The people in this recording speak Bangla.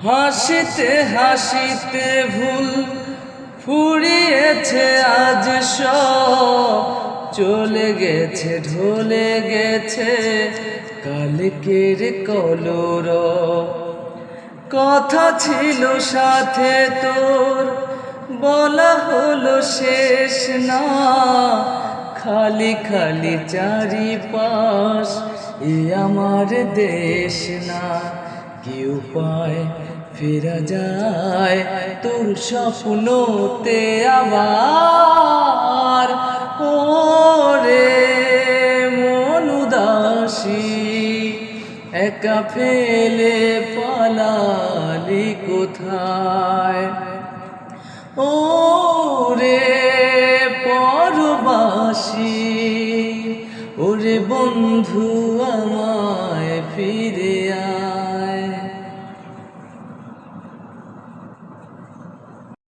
হাসিতে হাসিতে ভুল ফুরিয়েছে আজ সব, চলে গেছে ঢলে গেছে কালকের কলরব। কথা ছিল সাথে তোর, বলা হলো শেষ না, খালি খালি চারিপাশ এ আমার দেশ না। কি উপায় ফেরা যায় তোর স্বপ্নতে আবার, ওরে মন উদাসী একা ফেলে পালালি কোথায়। ওরে পরবাসী, ওরে বন্ধু